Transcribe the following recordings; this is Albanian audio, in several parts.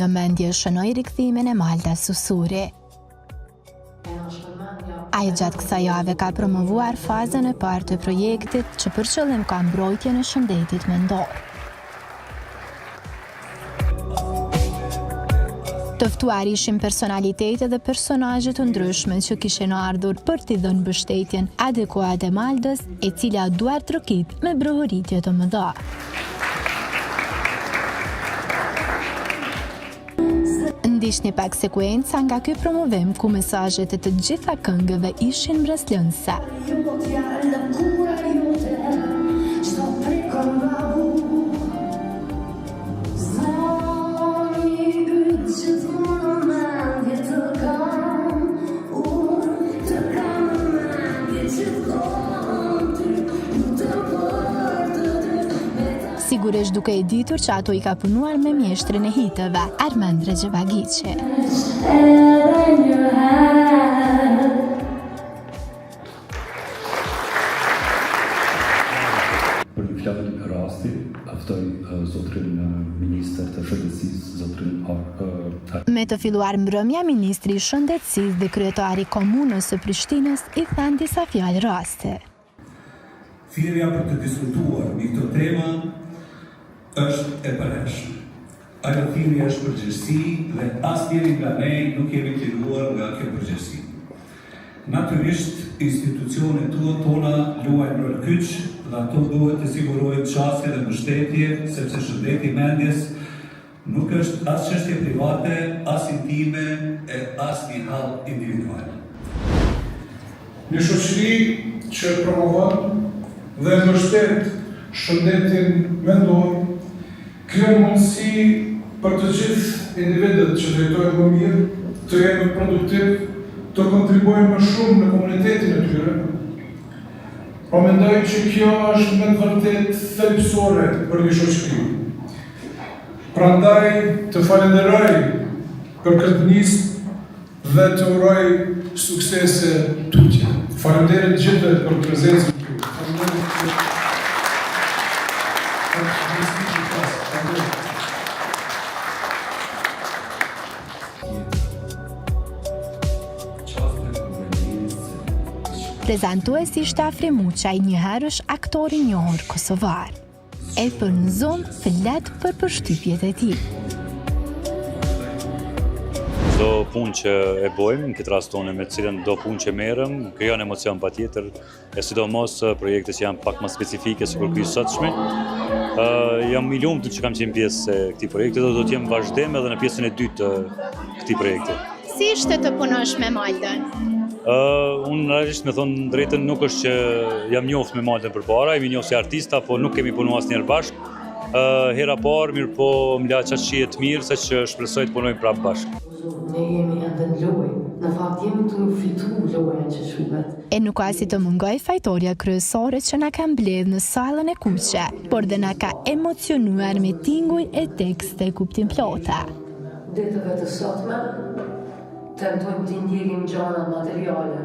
nga mendje shënoi rikthimin e Malda Susuri. Ai gjatë kësaj jave ka promovuar fazën e parë të projektit që për qëllim ka mbrojtjen e shëndetit mendor. Të ftuar ishin personalitetet dhe personazhe të ndryshme që kishin ardhur për t'i dhënë mbështetjen adekuate Maldës, e cila duar trokit me brohoritje të mëdha. Ndiqni pak sekuenca nga ky promovim ku mesazhet e të gjitha këngëve ishin mbreslënëse. Sigurisht duke e ditur që ato i ka punuar me mjeshtrin e hitëve, Armand Rexhevagiçi. Për një fjalë të rasti, aftoj zotrin ministër të shëndetësisë, zotrin Me të filluar mbrëmja, ministri i shëndetësisë dhe kryetari komunës së Prishtinës i thanë disa fjalë raste. Thirrja për të diskutuar një këtë tema është e përhershme. Ajo thirrje është përgjegjësi dhe asnjëri nga ne nuk jemi të liruar nga kjo përgjegjësi. Natyrisht, institucionet tona luajnë rol kyç dhe ato duhet të sigurojnë çësia dhe mbështetje, sepse shëndeti mendjes nuk është as çështje private, as intime e as një hall individual. Një shoqëri që promovon dhe mbështet shëndetin mendor, krijon mundësi për të gjithë individët që të jetojnë më mirë, të jenë më produktiv, të kontribuojnë më shumë në komunitetin e tyre. Po mendoj që kjo është me të vërtet thelbësore për një shoqëri. Prandaj të falenderoj për këtë nismë dhe të uroj suksese tutje. Faleminderit gjithëve për prezencën këtu. Prezantuesi ishte Afri Muçaj, njëherë është aktor i njohur kosovar. E për në zonë flet për përshtypjet e tij. Do punë që e bojmë, në këtë rast tonë me të cilën do punë që merrem, krijon emocion patjetër, e sidomos projekte që janë pak më specifike se kur ky sotshme. Jam i lumtur që kam qenë pjesë e këtij projekti dhe do të jem vazhdim edhe në pjesën e dytë të këtij projekti. Si ishte të punosh me Maldën? Unë realisht me thonë drejtën nuk është që jam njoft me Maldën përpara, jemi njoft si artista, po nuk kemi punuar asnjëherë bashkë. Hera parë, mirë po më la qashqie të mirë, se që shpresoj të punojmë prapë bashkë. Ne jemi edhe në lojë, në fakt jemi të fitu lojën që shuhet. E nuk ka si të mungoj fajtoria kryesore që na ka mbledh në sallën e kuqe, por dhe na ka emocionuar me tinguj e tekste kuptimplota. Ditëve të sotme, tentojmë të ndjekim gjana materiale.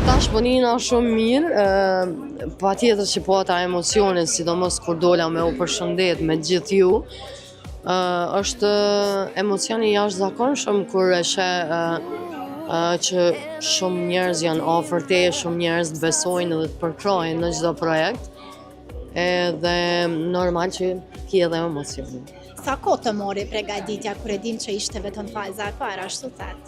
Bashkëpunina shumë mirë, pa tjetër që po ata emocionin, sidomos kur dola me u përshëndet me gjithë ju, është emocioni jashtëzakonshëm kur e sheh që shumë njerëz janë afër teje, shumë njerëz të besojnë dhe të përkrojnë në çdo projekt, edhe normal që ki edhe emocionin. Sa kohë të mori përgatitja kur e dim që ishte vetëm faza e parë, ashtu thatë?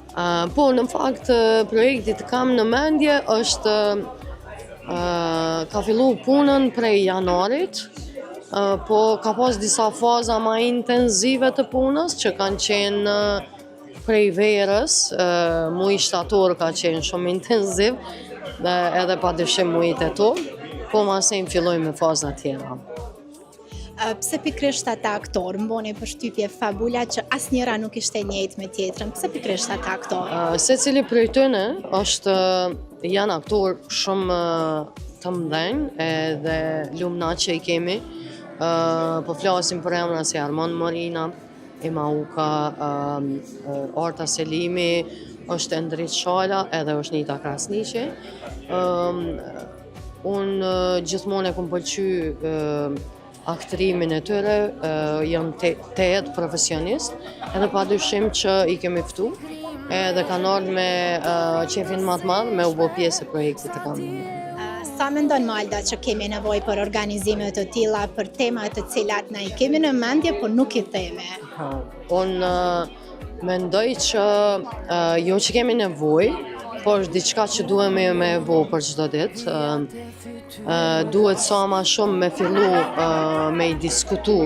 Po, në fakt, projekti të kam në mendje është ka fillu punën prej janarit, po ka pas disa faza ma intenzive të punës që kanë qenë prej verës, muji shtator ka qenë shumë intenziv, dhe edhe pa dyshim muji tetor, po masejmë filloj me faza tjera. Pse pikrisht ata aktor, mboni përshtypje fabula që asnjëra nuk ishte njëjtë me tjetrën, pse pikrisht ata aktor? Secili prej tyre janë aktor shumë të mëdhenj dhe lumna që i kemi, po flasim për emra si Armand Morina, Ema Uka, Arta Selimi, është Endrit Shala, edhe është Nita Krasniqi. Unë gjithmonë e kom pëlqy aktrimin e tyre, janë të jetë profesionist, edhe pa dyshim që i kemi ftu, edhe kanë ardhur me qefin më të madh me u bë pjesë e projektit të Kaminit. Sa mendon Malda që kemi nevojë për organizime të tilla, për tema të cilat na i kemi në mendje, por nuk i themi? Unë mendoj që jo që kemi nevojë, por është diçka që duhemi me vo për çdo ditë. Duhet sa më shumë me fillu me i diskutu,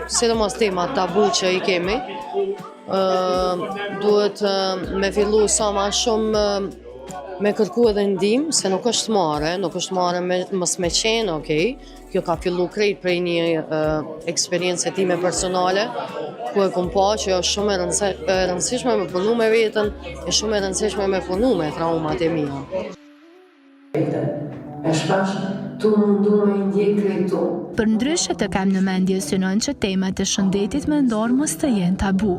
sidomos tema tabu që i kemi. Duhet me fillu sa më shumë me kërku edhe ndihmë, se nuk është marrë mos me qenë, okej. Kjo ka fillu krejt prej një eksperiencë time personale, ku e kom pa që është shumë e rëndësishme me punu me veten, e shumë e rëndësishme me punu me traumat e mia. E shpesh tu mundu me ndjek krejtu. Për ndryshe të kam në mendje synon që temat e shëndetit mendor mos të jenë tabu.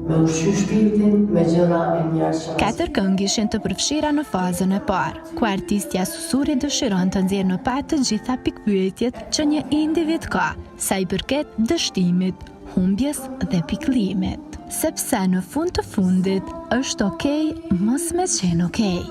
Me ushqy shpirtin me gjëra e njerëzshme. 4 këngë ishin të përfshira në fazën e parë, ku artistja Susuri dëshiron të nxjerrë në pat të gjitha pikpyetjet që një individ ka, sa i përket dështimit, humbjes dhe pikëllimit. Sepse në fund të fundit është okej mos me qenë okej.